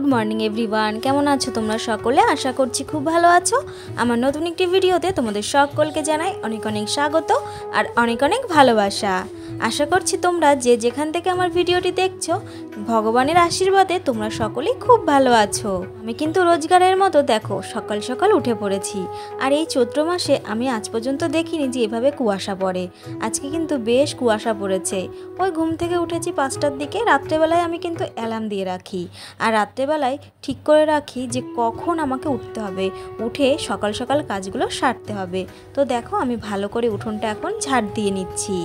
Good morning everyone केमन आछो तोमरा सकले आशा करछि खूब भालो आछो। आमार नतुन एकटी भिडियोते तोमादेर सकलके जानाई अनेक अनेक स्वागत और अनेक अनेक भालोबासा। आशा करछि तोमरा जे जेखान थेके आमार भिडियोटी देखछो भगवानेर आशीर्वादे तोमरा सकलेई खूब भालो आछो। आमि किन्तु रोजगारेर मतो देखो सकाल सकाल उठे पड़ेछि और এই चैत्र मासे आमि आज पर्यन्त देखिनि जे एभाবে কুয়াশা पड़े। आजके किन्तु बेश কুয়াশা पड़ेছে। ওই ঘুম থেকে উঠেছি ৫টার দিকে। রাত্রেবেলায় আমি কিন্তু অ্যালার্ম দিয়ে রাখি আর রাত্রেবেলায় ঠিক করে রাখি যে কখন আমাকে উঠতে হবে, উঠে সকাল সকাল কাজগুলো সারতে হবে। তো দেখো আমি ভালো করে উঠোনটা এখন ঝাড় দিয়ে নিচ্ছি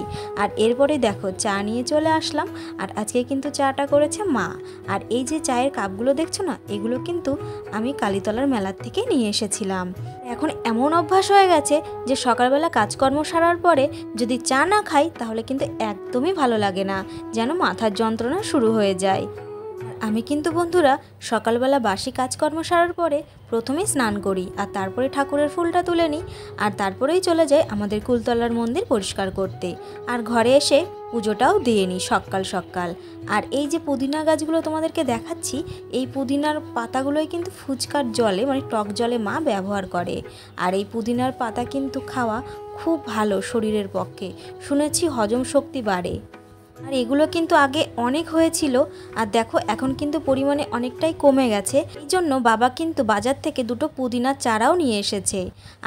আর এরপরে দেখো চা নিয়ে চলে আসলাম। আর আজকে কিন্তু চাটা করেছে মা। আর এই যে চায়ের কাপগুলো দেখছো না, এগুলো কিন্তু আমি কালীতলার মেলার থেকে নিয়ে এসেছিলাম। এখন এমন অভ্যাস হয়ে গেছে যে সকালবেলা কাজকর্ম সারার পরে যদি চা না খাই তাহলে কিন্তু একদমই ভালো লাগে না, যেন মাথার যন্ত্রণা শুরু হয়ে যায়। আমি কিন্তু বন্ধুরা সকালবেলা বাসি কাজকর্ম সারার পরে প্রথমেই স্নান করি আর তারপরে ঠাকুরের ফুলটা তুলে নিই আর তারপরেই চলে যাই আমাদের কুলতলার মন্দির পরিষ্কার করতে আর ঘরে এসে পুজোটাও দিয়ে নিই সকাল সকাল। আর এই যে পুদিনা গাছগুলো তোমাদেরকে দেখাচ্ছি, এই পুদিনার পাতাগুলোই কিন্তু ফুচকার জলে মানে টক জলে মা ব্যবহার করে। আর এই পুদিনার পাতা কিন্তু খাওয়া খুব ভালো শরীরের পক্ষে, শুনেছি হজম শক্তি বাড়ে। আর এগুলো কিন্তু আগে অনেক হয়েছিল আর দেখো এখন কিন্তু পরিমাণে অনেকটাই কমে গেছে। এই জন্য বাবা কিন্তু বাজার থেকে দুটো পুদিনার চারাও নিয়ে এসেছে।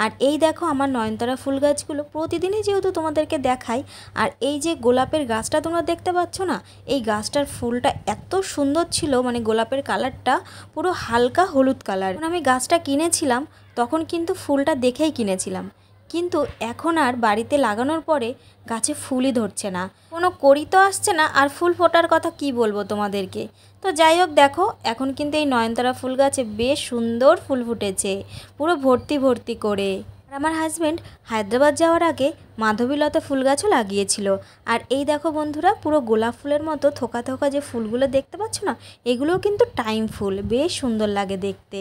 আর এই দেখো আমার নয়নতারা ফুল গাছগুলো প্রতিদিনই যেহেতু তোমাদেরকে দেখাই। আর এই যে গোলাপের গাছটা তোমরা দেখতে পাচ্ছ না, এই গাছটার ফুলটা এত সুন্দর ছিল, মানে গোলাপের কালারটা পুরো হালকা হলুদ কালার। আমি গাছটা কিনেছিলাম তখন কিন্তু ফুলটা দেখেই কিনেছিলাম, কিন্তু এখন আর বাড়িতে লাগানোর পরে গাছে ফুলই ধরছে না, কোনো কড়ি তো আসছে না, আর ফুল ফোটার কথা কি বলবো তোমাদেরকে। তো যাই হোক দেখো এখন কিন্তু এই নয়নতারা ফুল গাছে বেশ সুন্দর ফুল ফুটেছে পুরো ভর্তি ভর্তি করে। আর আমার হাজব্যান্ড হায়দ্রাবাদ যাওয়ার আগে মাধবীলতা ফুল গাছও লাগিয়েছিল। আর এই দেখো বন্ধুরা পুরো গোলাপ ফুলের মতো থোকা থোকা যে ফুলগুলো দেখতে পাচ্ছ না, এগুলোও কিন্তু টাইম ফুল, বেশ সুন্দর লাগে দেখতে।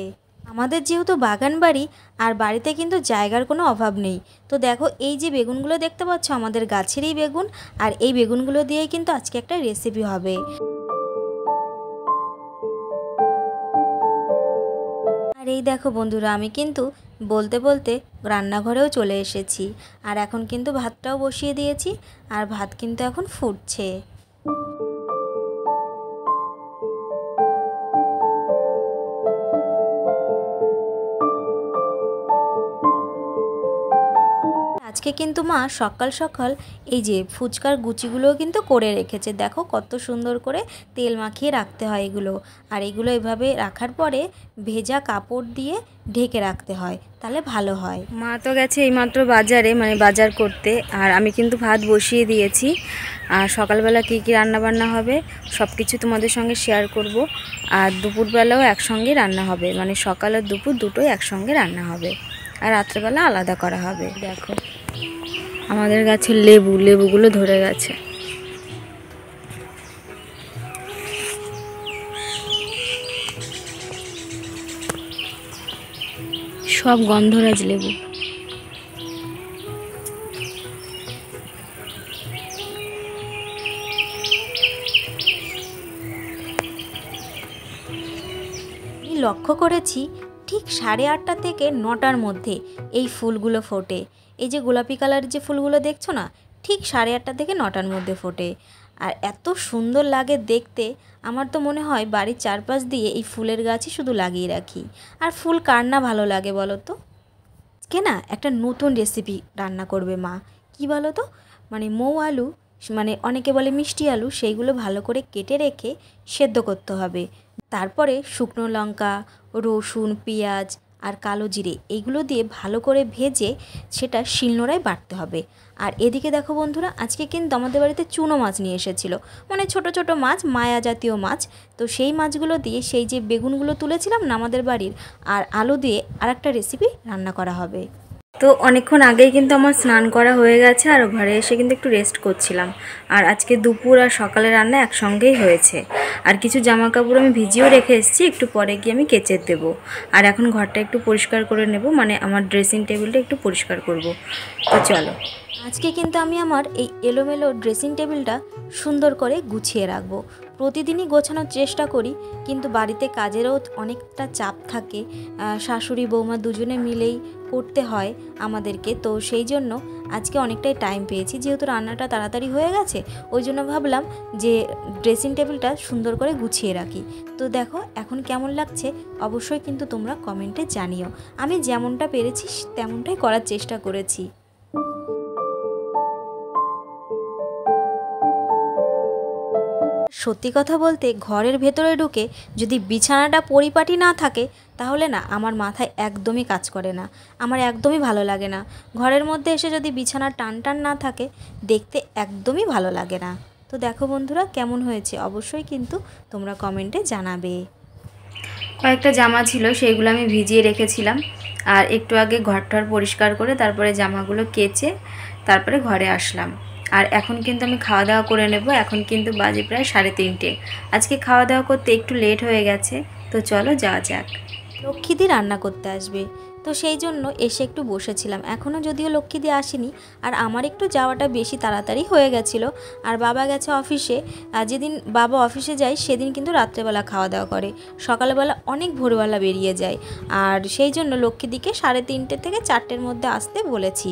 আমাদের যেহেতু বাগান বাড়ি আর বাড়িতে কিন্তু জায়গার কোনো অভাব নেই। তো দেখো এই যে বেগুনগুলো দেখতে পাচ্ছ আমাদের গাছেরই বেগুন, আর এই বেগুনগুলো দিয়েই কিন্তু আজকে একটা রেসিপি হবে। আর এই দেখো বন্ধুরা আমি কিন্তু বলতে বলতে রান্নাঘরেও চলে এসেছি আর এখন কিন্তু ভাতটাও বসিয়ে দিয়েছি আর ভাত কিন্তু এখন ফুটছে। আজকে কিন্তু মা সকাল সকাল এই যে ফুচকার গুচিগুলোও কিন্তু করে রেখেছে। দেখো কত সুন্দর করে তেল মাখিয়ে রাখতে হয় এগুলো, আর এগুলো এভাবে রাখার পরে ভেজা কাপড় দিয়ে ঢেকে রাখতে হয়, তাহলে ভালো হয়। মা তো গেছে এইমাত্র বাজারে, মানে বাজার করতে, আর আমি কিন্তু ভাত বসিয়ে দিয়েছি। আর সকালবেলা কী কী রান্নাবান্না হবে সব কিছু তোমাদের সঙ্গে শেয়ার করব। আর দুপুরবেলাও একসঙ্গে রান্না হবে, মানে সকাল আর দুপুর দুটোই একসঙ্গে রান্না হবে, আর রাত্রেবেলা আলাদা করা হবে। দেখো আমাদের গাছের লেবুগুলো ধরে গেছে। সব গন্ধরাজ লেবু। লক্ষ্য করেছি ঠিক 8:30 থেকে 9টার মধ্যে এই ফুলগুলো ফোটে। এই যে গোলাপি কালারের যে ফুলগুলো দেখছো না, ঠিক 8:30 থেকে 9টার মধ্যে ফোটে। আর এত সুন্দর লাগে দেখতে, আমার তো মনে হয় বাড়ির চারপাশ দিয়ে এই ফুলের গাছই শুধু লাগিয়ে রাখি। আর ফুল কার না ভালো লাগে বলো তো। আজকে না একটা নতুন রেসিপি রান্না করবে মা। কি বলো তো, মানে মৌ আলু, মানে অনেকে বলে মিষ্টি আলু, সেইগুলো ভালো করে কেটে রেখে সেদ্ধ করতে হবে। তারপরে শুকনো লঙ্কা, রসুন, পেঁয়াজ আর কালো জিরে এইগুলো দিয়ে ভালো করে ভেজে সেটা শিলনোড়ায় বাটতে হবে। আর এদিকে দেখো বন্ধুরা আজকে কিন্তু আমাদের বাড়িতে চুনো মাছ নিয়ে এসেছিলো, মানে ছোট ছোট মাছ, মায়া জাতীয় মাছ। তো সেই মাছগুলো দিয়ে সেই যে বেগুনগুলো তুলেছিলাম না আমাদের বাড়ির, আর আলু দিয়ে আর একটা রেসিপি রান্না করা হবে। তো অনেকক্ষণ আগেই কিন্তু আমার স্নান করা হয়ে গেছে আর ঘরে এসে কিন্তু একটু রেস্ট করছিলাম। আর আজকে দুপুর আর সকালে রান্না একসঙ্গেই হয়েছে। আর কিছু জামা কাপড় আমি ভিজিয়েও রেখে এসেছি, একটু পরে গিয়ে আমি কেচে দেবো। আর এখন ঘরটা একটু পরিষ্কার করে নেব, মানে আমার ড্রেসিং টেবিলটা একটু পরিষ্কার করব। তো চলো। আজকে কিন্তু আমি আমার এই এলোমেলো ড্রেসিং টেবিলটা সুন্দর করে গুছিয়ে রাখবো। প্রতিদিনই গোছানোর চেষ্টা করি, কিন্তু বাড়িতে কাজেরও অনেকটা চাপ থাকে। শাশুড়ি বৌমা দুজনে মিলেই করতে হয় আমাদেরকে, তো সেই জন্য আজকে অনেকটাই টাইম পেয়েছি। যেহেতু রান্নাটা তাড়াতাড়ি হয়ে গেছে, ওই জন্য ভাবলাম যে ড্রেসিং টেবিলটা সুন্দর করে গুছিয়ে রাখি। তো দেখো এখন কেমন লাগছে অবশ্যই কিন্তু তোমরা কমেন্টে জানিও। আমি যেমনটা পেরেছি তেমনটাই করার চেষ্টা করেছি। সত্যি কথা বলতে ঘরের ভেতরে ঢুকে যদি বিছানাটা পরিপাটি না থাকে তাহলে না আমার মাথায় একদমই কাজ করে না, আমার একদমই ভালো লাগে না। ঘরের মধ্যে এসে যদি বিছানা টান টান না থাকে দেখতে একদমই ভালো লাগে না। তো দেখো বন্ধুরা কেমন হয়েছে অবশ্যই কিন্তু তোমরা কমেন্টে জানাবে। কয়েকটা জামা ছিল সেইগুলো আমি ভিজিয়ে রেখেছিলাম, আর একটু আগে ঘরটার পরিষ্কার করে তারপরে জামাগুলো কেচে তারপরে ঘরে আসলাম। আর এখন কিন্তু আমি খাওয়া দাওয়া করে নেব। এখন কিন্তু বাজে প্রায় 3:30। আজকে খাওয়া দাওয়া করতে একটু লেট হয়ে গেছে, তো চলো যাওয়া যাক। লক্ষ্মীদি রান্না করতে আসবে, তো সেই জন্য এসে একটু বসেছিলাম। এখনও যদিও লক্ষ্মীদি আসেনি, আর আমার একটু যাওয়াটা বেশি তাড়াতাড়ি হয়ে গেছিলো। আর বাবা গেছে অফিসে। যেদিন বাবা অফিসে যায় সেদিন কিন্তু রাত্রেবেলা খাওয়া দাওয়া করে, সকালবেলা অনেক ভোরবেলা বেরিয়ে যায়। আর সেই জন্য লক্ষ্মীদিকে 3:30 থেকে 4টের মধ্যে আসতে বলেছি।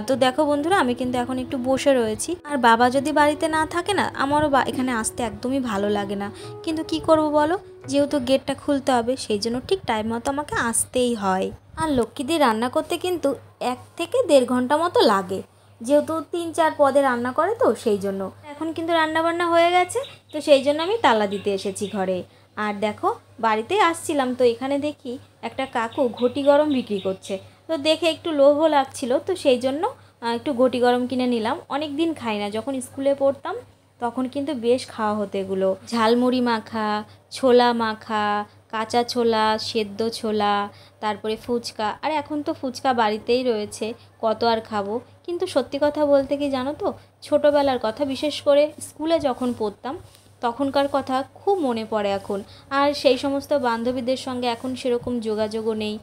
তো দেখো বন্ধুরা আমি কিন্তু এখন একটু বসে রয়েছি। আর বাবা যদি বাড়িতে না থাকে না, আমারও এখানে আসতে একদমই ভালো লাগে না, কিন্তু কি করব বলো, যেহেতু গেটটা খুলতে হবে সেই জন্য ঠিক টাইম মতো আমাকে আসতেই হয়। আর লক্ষ্মীদি রান্না করতে কিন্তু 1 থেকে 1.5 ঘন্টা মতো লাগে, যেহেতু 3-4 পদে রান্না করে, তো সেই জন্য। এখন কিন্তু রান্না বান্না হয়ে গেছে, তো সেই জন্য আমি তালা দিতে এসেছি ঘরে। আর দেখো বাড়িতে আসছিলাম, তো এখানে দেখি একটা কাকু ঘটি গরম বিক্রি করছে, তো দেখে একটু লোভও লাগছিল, তো সেই জন্য একটু ঘটি গরম কিনে নিলাম। অনেক দিন খাই না, যখন স্কুলে পড়তাম তখন কিন্তু বেশ খাওয়া হতো এগুলো। ঝালমুড়ি মাখা, ছোলা মাখা, কাঁচা ছোলা, সেদ্ধ ছোলা, তারপরে ফুচকা। আর এখন তো ফুচকা বাড়িতেই রয়েছে, কত আর খাবো। কিন্তু সত্যি কথা বলতে কি জানো তো, ছোটোবেলার কথা, বিশেষ করে স্কুলে যখন পড়তাম তখনকার কথা খুব মনে পড়ে এখন। আর সেই সমস্ত বান্ধবীদের সঙ্গে এখন সেরকম যোগাযোগও নেই।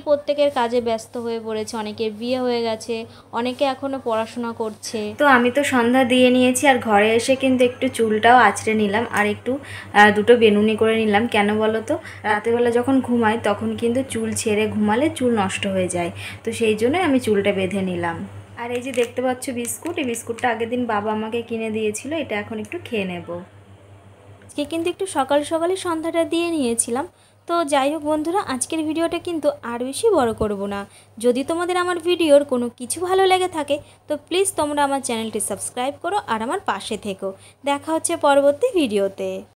প্রত্যেকের কাজে ব্যস্ত হয়ে পড়েছে, অনেকের বিয়ে হয়ে গেছে, অনেকে এখনও পড়াশোনা করছে। তো আমি তো সন্ধ্যা দিয়ে নিয়েছি, আর ঘরে এসে কিন্তু একটু চুলটাও আঁচড়ে নিলাম, আর একটু দুটো বেনুনি করে নিলাম। কেন বলো তো, রাতেরবেলা যখন ঘুমাই তখন কিন্তু চুল ছেড়ে ঘুমালে চুল নষ্ট হয়ে যায়, তো সেই জন্যই আমি চুলটা বেঁধে নিলাম। আর এই যে দেখতে পাচ্ছ বিস্কুট, এই বিস্কুটটা আগের দিন বাবা আমাকে কিনে দিয়েছিল, এটা এখন একটু খেয়ে নেব। আজকে কিন্তু একটু সকালে সন্ধ্যাটা দিয়ে নিয়েছিলাম। তো যাই হোক বন্ধুরা, আজকের ভিডিওটা কিন্তু আর বেশি বড় করব না। যদি তোমাদের আমার ভিডিওর কোনো কিছু ভালো লেগে থাকে তো প্লিজ তোমরা আমার চ্যানেলটি সাবস্ক্রাইব করো আর আমার পাশে থেকো। দেখা হচ্ছে পরবর্তী ভিডিওতে।